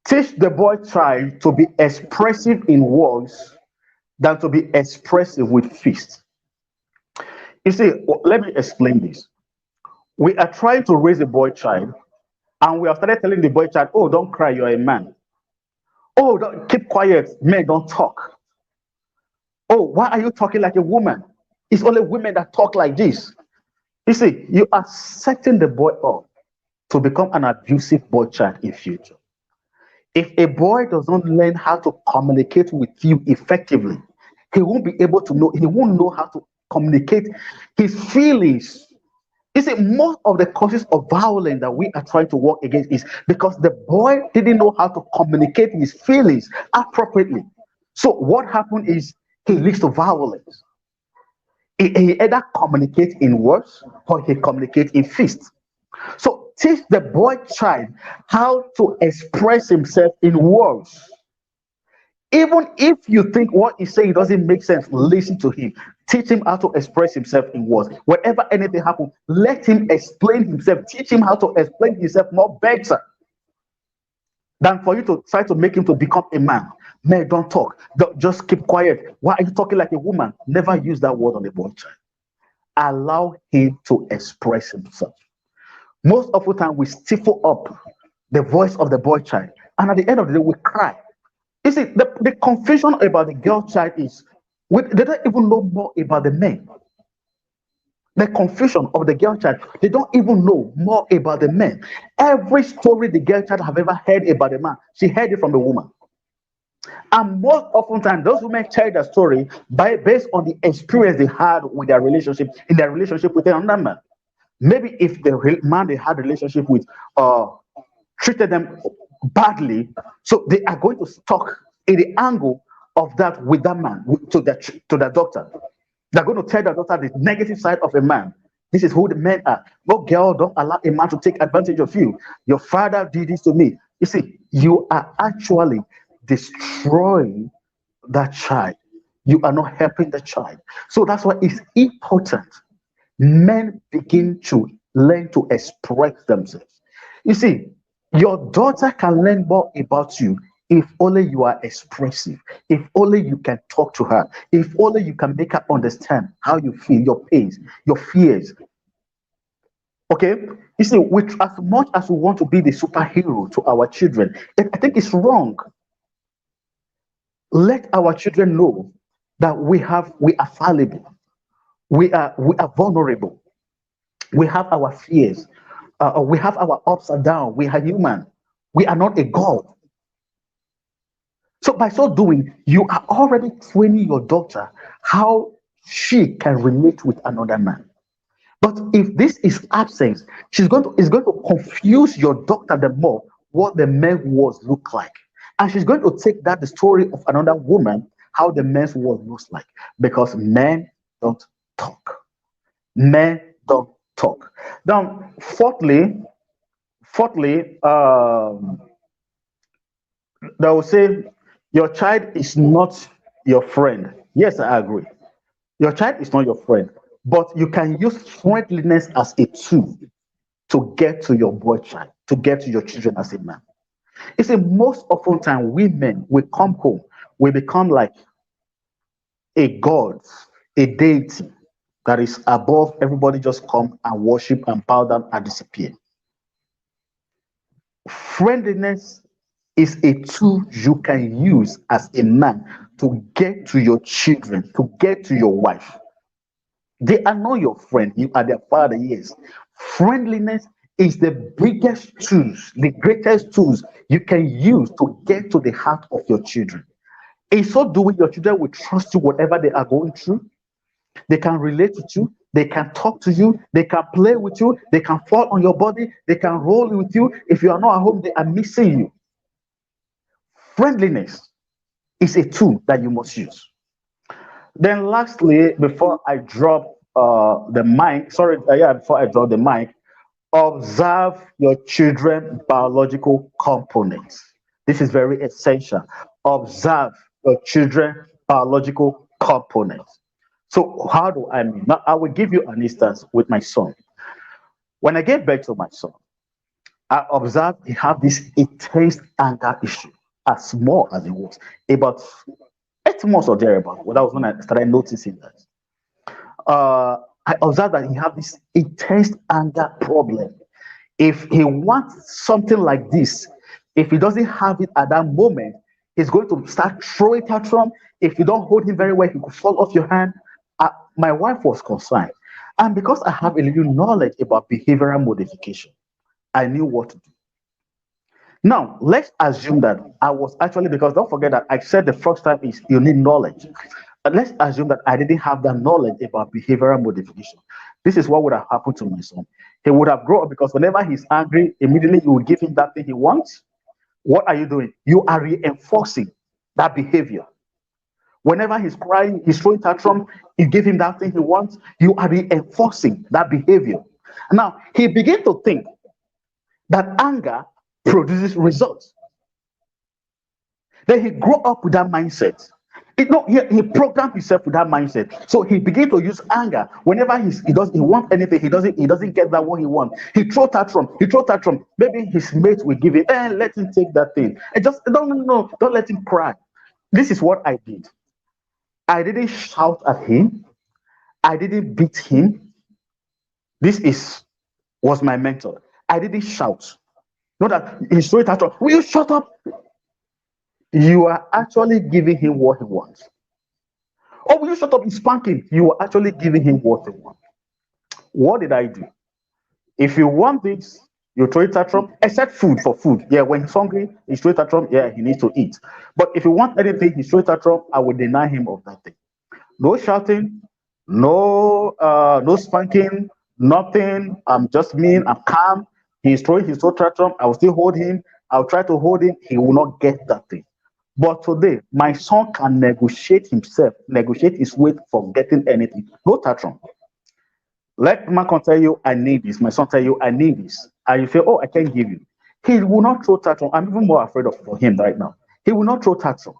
teach the boy child to be expressive in words than to be expressive with fists. You see, let me explain this. We are trying to raise a boy child, and we have started telling the boy child, oh, don't cry, you're a man. Oh, don't, keep quiet, men don't talk. Oh, why are you talking like a woman? It's only women that talk like this. You see, you are setting the boy up to become an abusive boy child in future. If a boy does not learn how to communicate with you effectively, he won't be able to know, he won't know how to communicate his feelings. You see, most of the causes of violence that we are trying to work against is because the boy didn't know how to communicate his feelings appropriately. So what happened is he leads to violence. He either communicates in words or he communicates in fists. So teach the boy child how to express himself in words. Even if you think what he's saying doesn't make sense, listen to him. Teach him how to express himself in words. Whenever anything happens, let him explain himself. Teach him how to explain himself more better. than for you to try to make him to become a man. Man, don't talk. Just keep quiet. Why are you talking like a woman? Never use that word on a boy child. Allow him to express himself. Most of the time, we stifle up the voice of the boy child, and at the end of the day, we cry. You see, the confusion about the girl child is they don't even know more about the men. The confusion of the girl child, they don't even know more about the men. Every story the girl child have ever heard about the man, she heard it from the woman. And most often times, those women tell the story based on the experience they had with their relationship, in their relationship with another man. Maybe if the man they had a relationship with treated them badly, so they are going to talk in the angle of that with that man to the doctor. They're going to tell the doctor the negative side of a man. This is who the men are. No, girl, don't allow a man to take advantage of you. Your father did this to me. You see, you are actually destroying that child. You are not helping the child. So that's why it's important men begin to learn to express themselves. You see, your daughter can learn more about you if only you are expressive, if only you can talk to her, if only you can make her understand how you feel, your pains, your fears. Okay? You see, with as much as we want to be the superhero to our children, I think it's wrong. Let our children know that we are fallible, we are vulnerable, we have our fears, we have our ups and downs, we are human, we are not a god. So by so doing, you are already training your daughter how she can relate with another man. But if this is absence, it's going to confuse your daughter the more what the man was look like. And she's going to take that the story of another woman, how the man's was looks like. Because men don't talk. Men don't talk. Now, fourthly, they will say your child is not your friend. Yes, I agree. Your child is not your friend, but you can use friendliness as a tool to get to your boy child, to get to your children as a man. You see, most often time, we men, we come home, we become like a god, a deity that is above everybody, just come and worship and bow down and disappear. Friendliness is a tool you can use as a man to get to your children, to get to your wife. They are not your friend, you are their father, yes. Friendliness is the biggest tools, the greatest tools you can use to get to the heart of your children. In so doing, your children will trust you whatever they are going through. They can relate with you, they can talk to you, they can play with you, they can fall on your body, they can roll with you. If you are not at home, they are missing you. Friendliness is a tool that you must use. Then, lastly, before I drop the mic, sorry, yeah, before I drop the mic, observe your children biological components. This is very essential. Observe your children biological components. So how do I mean? Now I will give you an instance with my son. When I gave birth to my son, I observed he had this intense anger issue, as small as it was, about 8 months or thereabout. Well, that was when I started noticing that. I observed that he had this intense anger problem. If he wants something like this, if he doesn't have it at that moment, he's going to start throwing tantrum. If you don't hold him very well, he could fall off your hand. My wife was concerned. And because I have a little knowledge about behavioral modification, I knew what to do. Now, let's assume that I was actually, because don't forget that I said the first time is you need knowledge. But let's assume that I didn't have that knowledge about behavioral modification. This is what would have happened to my son. He would have grown up because whenever he's angry, immediately you will give him that thing he wants. What are you doing? You are reinforcing that behavior. Whenever he's crying, he's throwing tantrum, you give him that thing he wants, you are reinforcing that behavior. Now, he began to think that anger produces results. Then he grew up with that mindset. He programmed himself with that mindset. So he began to use anger whenever he wants anything. He doesn't get that what he wants. He throw tantrum. Maybe his mate will give it, and let him take that thing. And just no, no, no, don't let him cry. This is what I did. I didn't shout at him. I didn't beat him. This is was my mentor. I didn't shout. Not that he's throwing tantrum. Will you shut up? You are actually giving him what he wants. Or will you shut up? He's spanking. You are actually giving him what he wants. What did I do? If you want this, you throw it tantrum, except food for food. Yeah, when he's hungry, he's throw it tantrum. Yeah, he needs to eat. But if you want anything, he's throw it tantrum. I will deny him of that thing. No shouting, no spanking, nothing. I'm just mean. I'm calm. He's throwing tantrum. I will still hold him. I'll try to hold him. He will not get that thing. But today, my son can negotiate his way for getting anything. No tantrum. Let my son tell you, I need this. My son tell you, I need this. And you feel, oh, I can't give you. He will not throw tantrum. I'm even more afraid of for him right now. He will not throw tantrum.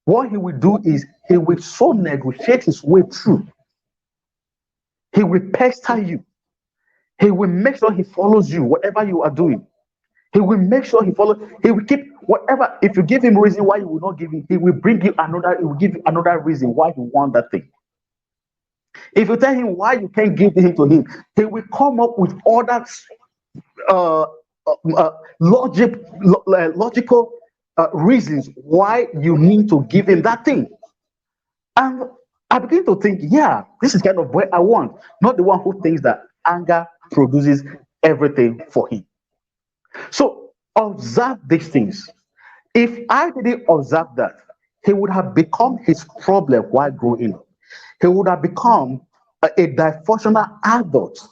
What he will do is he will so negotiate his way through. He will pester you. He will make sure he follows you, whatever you are doing. He will make sure he follows. He will keep whatever. If you give him reason why you will not give him, he will bring you another. He will give you another reason why you want that thing. If you tell him why you can't give him to him, he will come up with other uh, logical reasons why you need to give him that thing. And I begin to think, yeah, this is kind of what I want, not the one who thinks that anger produces everything for him. So observe these things. If I didn't observe that, he would have become his problem while growing up. He would have become a dysfunctional adult,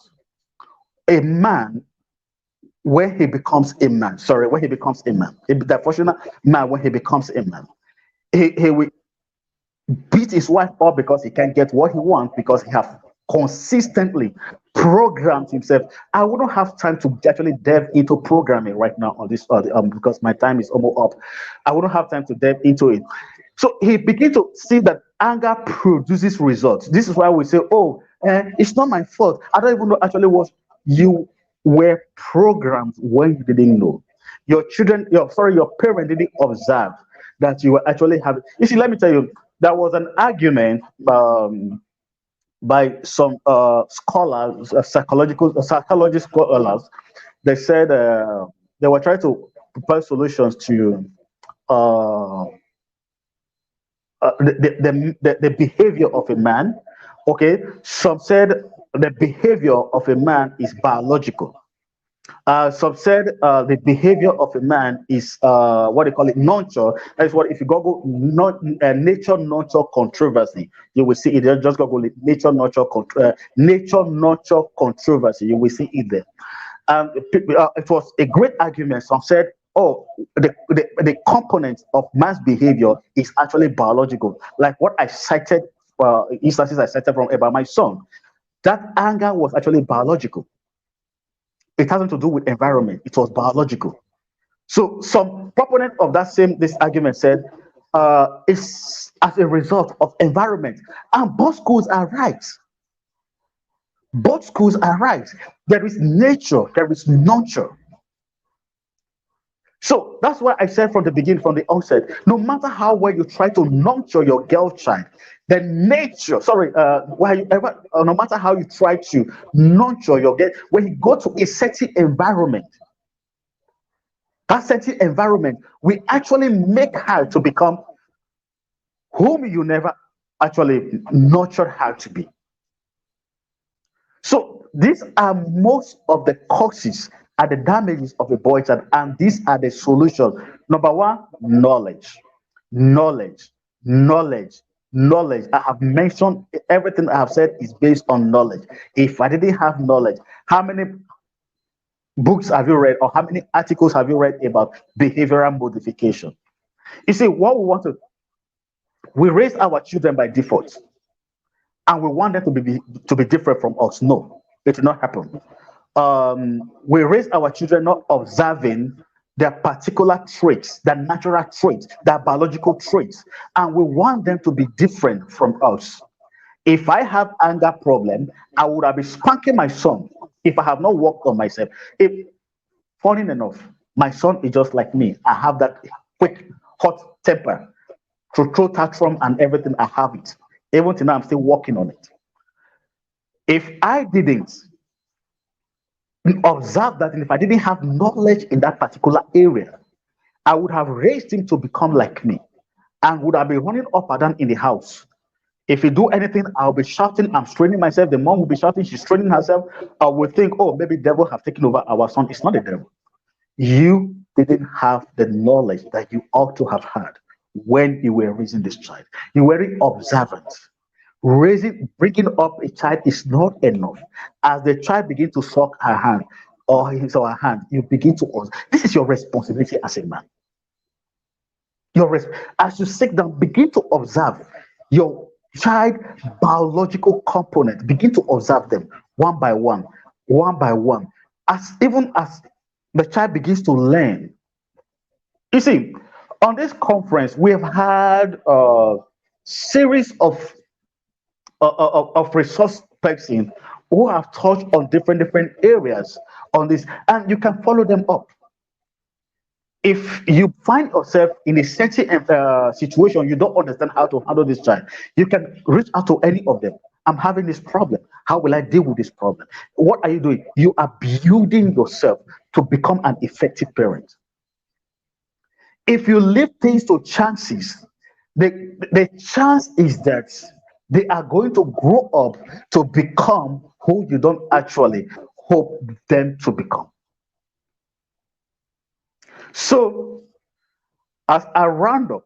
a man when he becomes a man. Sorry, when he becomes a man. A dysfunctional man when he becomes a man. He will beat his wife up because he can't get what he wants because he has consistently programmed himself. I wouldn't have time to actually delve into programming right now on this because my time is almost up. I wouldn't have time to delve into it. So he began to see that anger produces results. This is why we say, "Oh, it's not my fault. I don't even know actually what you were programmed when you didn't know. Your children, your parent didn't observe that you were actually having." You see, let me tell you, there was an argument by some scholars, psychology scholars. They said they were trying to propose solutions to uh, the behavior of a man. Okay, some said the behavior of a man is biological. Some said the behavior of a man is what they call it nurture. That is what if you Google not nature nurture controversy, you will see it. Just Google it, nature nurture controversy. You will see it there. It was a great argument. Some said, oh, the component of man's behavior is actually biological, like what I cited, instances I cited from about my son. That anger was actually biological. It has nothing to do with environment. It was biological. So some proponent of that same this argument said it's as a result of environment, and both schools are right. Both schools are right. There is nature, there is nurture. So that's why I said from the beginning, from the onset, no matter how well you try to nurture your girl child, the nature, sorry, no matter how you try to nurture your girl, when you go to a certain environment, that certain environment will actually make her to become whom you never actually nurtured her to be. So these are most of the causes and the damages of a boy child, and these are the solutions. Number one, knowledge, knowledge, knowledge, knowledge. I have mentioned everything I have said is based on knowledge. If I didn't have knowledge, how many books have you read or how many articles have you read about behavioral modification? You see, what we want to we raise our children by default and we want them to be different from us. No, it will not happen. We raise our children not observing their particular traits, their natural traits, their biological traits, and we want them to be different from us. If I have anger problem, I would have been spanking my son if I have not worked on myself. If funny enough, my son is just like me. I have that quick, hot temper to throw tantrum and everything. I have it. Even till now, I'm still working on it. If I didn't observe that, and if I didn't have knowledge in that particular area, I would have raised him to become like me and would have been running up and down in the house. If you do anything, I'll be shouting, I'm straining myself. The mom will be shouting, she's straining herself. I will think, oh, maybe devil have taken over our son. It's not the devil. You didn't have the knowledge that you ought to have had when you were raising this child. You weren't observant. Raising, bringing up a child is not enough. As the child begins to suck her hand or his or her hand, you begin to ask. This is your responsibility as a man. As you sit down, begin to observe your child biological component. Begin to observe them one by one, one by one. As even as the child begins to learn. You see, on this conference, we have had a series of resource person who have touched on different areas on this, and you can follow them up. If you find yourself in a certain situation, you don't understand how to handle this child, you can reach out to any of them. I'm having this problem. How will I deal with this problem? What are you doing? You are building yourself to become an effective parent. If you leave things to chances, the chance is that they are going to grow up to become who you don't actually hope them to become. So, as a roundup,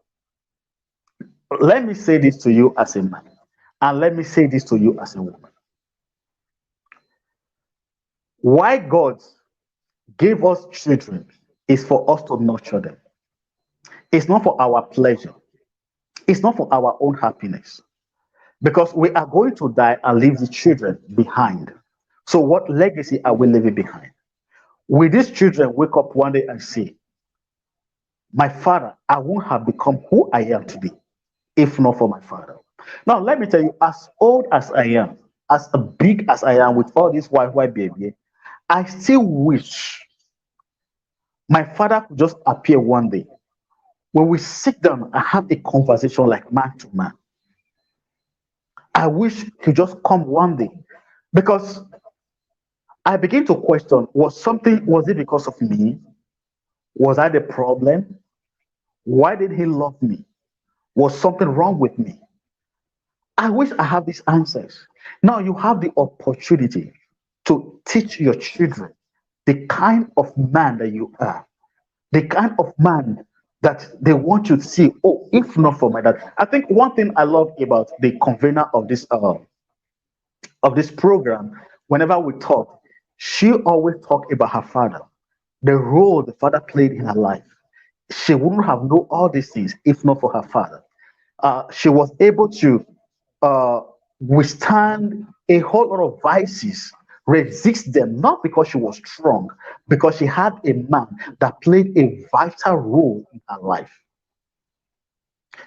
let me say this to you as a man, and let me say this to you as a woman. Why God gave us children is for us to nurture them. It's not for our pleasure, it's not for our own happiness. Because we are going to die and leave the children behind. So, what legacy are we leaving behind? Will these children wake up one day and say, my father, I won't have become who I am today if not for my father? Now, let me tell you, as old as I am, as big as I am with all this white baby, I still wish my father could just appear one day when we sit down and have a conversation like man to man. I wish he just come one day because I begin to question, was it because of me? Was I the problem? Why did he love me? Was something wrong with me? I wish I have these answers. Now you have the opportunity to teach your children the kind of man that you are, the kind of man that they want you to see. Oh, if not for my dad. I think one thing I love about the convener of this program, whenever we talk, she always talk about her father, the role the father played in her life. She wouldn't have known all these things if not for her father. She was able to uh, withstand a whole lot of vices, resist them, not because she was strong, because she had a man that played a vital role in her life.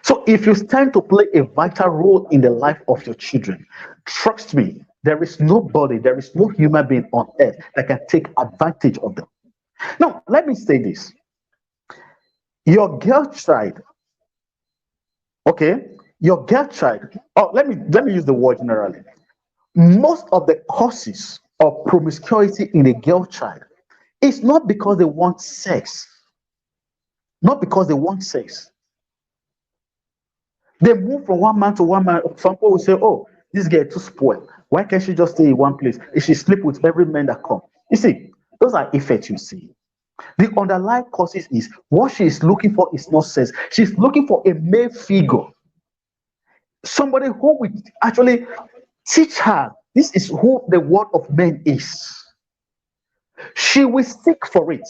So if you stand to play a vital role in the life of your children, trust me, there is no human being on earth that can take advantage of them. Now, let me say this. Your girl child, okay? Your girl child, oh, let me use the word generally. Most of the causes of promiscuity in a girl child is not because they want sex, not because they want sex. They move from one man to one man. Some people will say, oh, this girl too spoiled. Why can't she just stay in one place? If she sleep with every man that come. You see, those are effects you see. The underlying causes is what she is looking for is not sex. She's looking for a male figure. Somebody who will actually teach her this is who the word of man is. She will seek for it,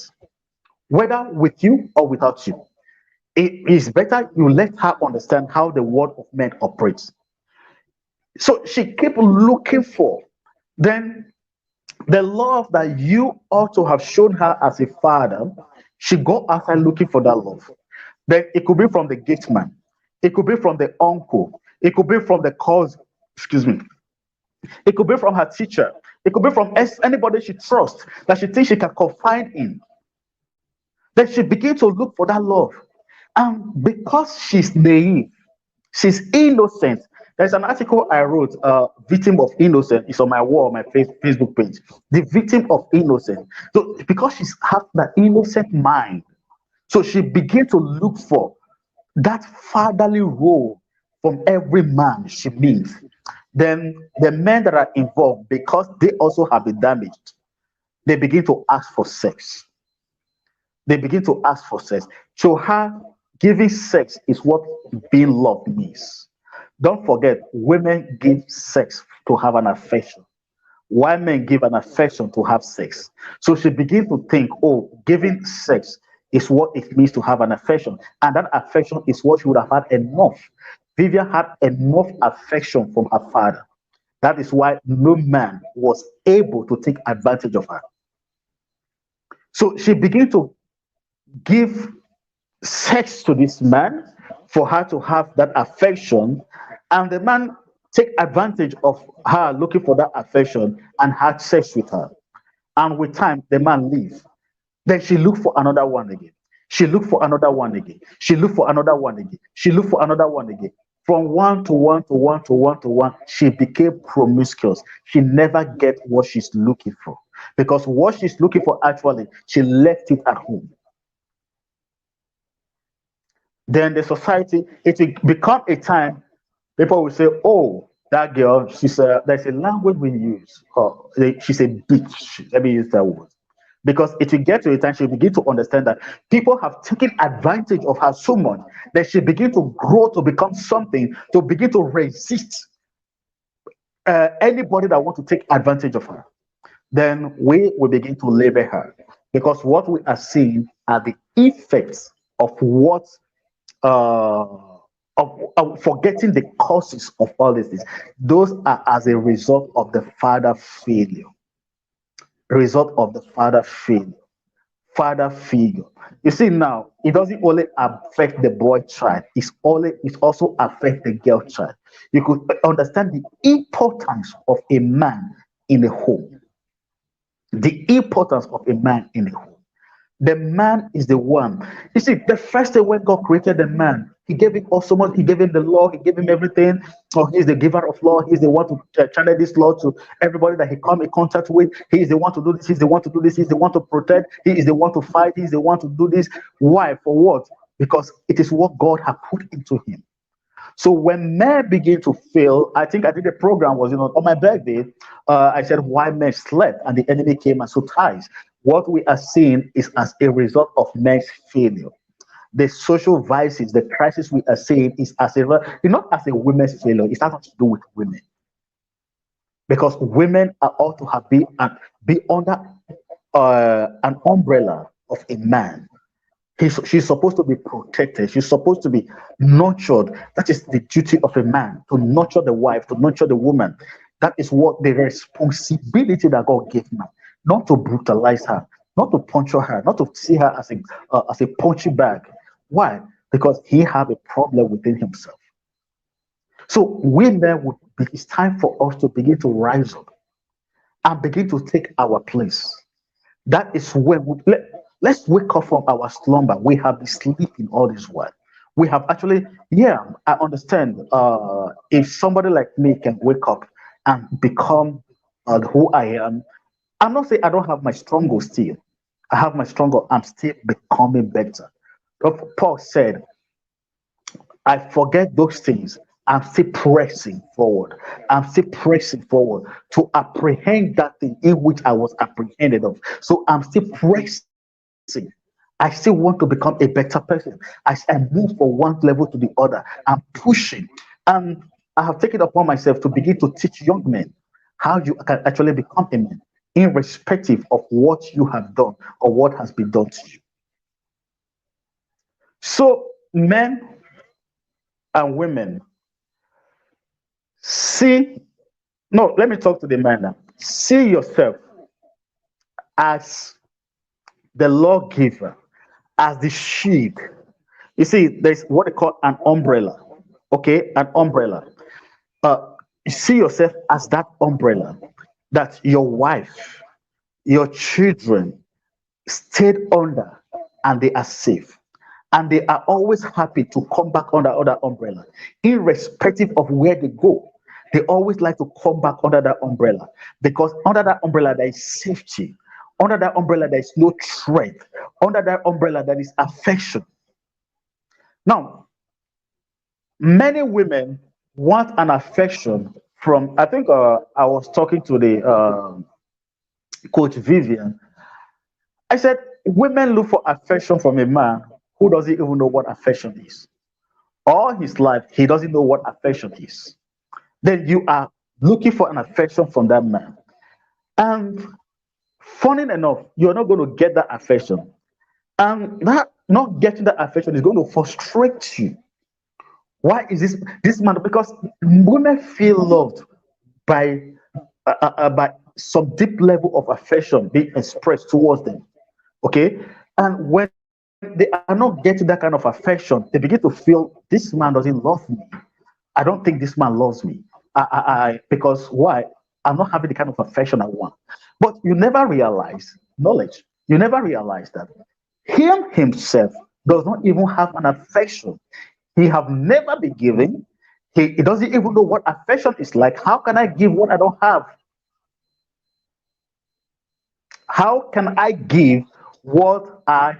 whether with you or without you. It is better you let her understand how the word of man operates. So she keep looking for. Then the love that you ought to have shown her as a father, She go outside looking for that love. Then it could be from the gate man, it could be from the uncle, it could be from the cause, excuse me, it could be from her teacher, it could be from anybody she trusts that she thinks she can confide in. Then she begins to look for that love. And because she's naive, she's innocent. There's an article I wrote, Victim of Innocence. It's on my wall, on my Facebook page. The victim of innocence. So because she's have that innocent mind, so she begins to look for that fatherly role from every man she meets. Then the men that are involved, because they also have been damaged, they begin to ask for sex. They begin to ask for sex. To her, giving sex is what being loved means. Don't forget, women give sex to have an affection. Why men give an affection to have sex? So she begins to think, oh, giving sex is what it means to have an affection. And that affection is what she would have had enough. Vivian had enough affection from her father. That is why no man was able to take advantage of her. So she began to give sex to this man for her to have that affection, and the man take advantage of her looking for that affection and had sex with her. And with time, the man leaves. Then she looked for another one again. She looked for another one again. She looked for another one again. She looked for another one again. From one to one to one to one to one, she became promiscuous. She never get what she's looking for, because what she's looking for actually she left it at home. Then the society, it will become a time people will say, oh, that girl, there's a language we use. Oh, she's a bitch. Let me use that word. Because it will get to a time she will begin to understand that people have taken advantage of her so much that she begin to grow to become something, to begin to resist anybody that want to take advantage of her. Then we will begin to label her, because what we are seeing are the effects of what uh, of forgetting the causes of all these things. Those are as a result of the father failure. Result of the father failure. Father figure. You see now, it doesn't only affect the boy child, it also affect the girl child. You could understand the importance of a man in a home. The importance of a man in a home. The man is the one. You see, the first day when God created the man, He gave him also much. He gave him the law. He gave him everything. Oh, He's the giver of law. He's the one to channel this law to everybody that He come in contact with. He is the one to do this. He's the one to do this. He's the one to protect. He is the one to fight. He's the one to do this. Why? For what? Because it is what God had put into him. So when men begin to fail, I think I did a program was on my birthday. I said why men slept and the enemy came and so ties. What we are seeing is as a result of men's failure. The social vices, the crisis we are seeing is as a not as a women's failure. It's nothing to do with women, because women are ought to have be under an umbrella of a man. She's supposed to be protected. She's supposed to be nurtured. That is the duty of a man, to nurture the wife, to nurture the woman. That is what the responsibility that God gave man, not to brutalize her, not to puncture her, not to see her as a punching bag. Why? Because he have a problem within himself. So women would it's time for us to begin to rise up and begin to take our place. That is when let's wake up from our slumber. We have been sleeping all this while. We have actually, yeah, I understand. If somebody like me can wake up and become who I am, I'm not saying I don't have my struggle still. I have my struggle. I'm still becoming better. Paul said, I forget those things. I'm still pressing forward. I'm still pressing forward to apprehend that thing in which I was apprehended of. So I'm still pressing. I still want to become a better person. I move from one level to the other. I'm pushing. And I have taken it upon myself to begin to teach young men how you can actually become a man, irrespective of what you have done or what has been done to you. So, men and women, see, no, let me talk to the man now. See yourself as the lawgiver, as the shield. You see, there's what they call an umbrella. Okay, an umbrella. You see yourself as that umbrella that your wife, your children stayed under, and they are safe. And they are always happy to come back under other umbrella, irrespective of where they go. They always like to come back under that umbrella because under that umbrella there is safety. Under that umbrella there is no threat. Under that umbrella there is affection. Now, many women want an affection from. I think I was talking to the coach Vivian. I said women look for affection from a man who doesn't even know what affection is. All his life, he doesn't know what affection is. Then you are looking for an affection from that man. And funny enough, you're not going to get that affection. And that not getting that affection is going to frustrate you. Why is this man? Because women feel loved by by some deep level of affection being expressed towards them. Okay, and when they are not getting that kind of affection, they begin to feel this man doesn't love me. I don't think this man loves me. Because why? I'm not having the kind of affection I want. But you never realize knowledge. You never realize that him himself does not even have an affection. He have never been given. He doesn't even know what affection is like. How can I give what I don't have? How can I give what I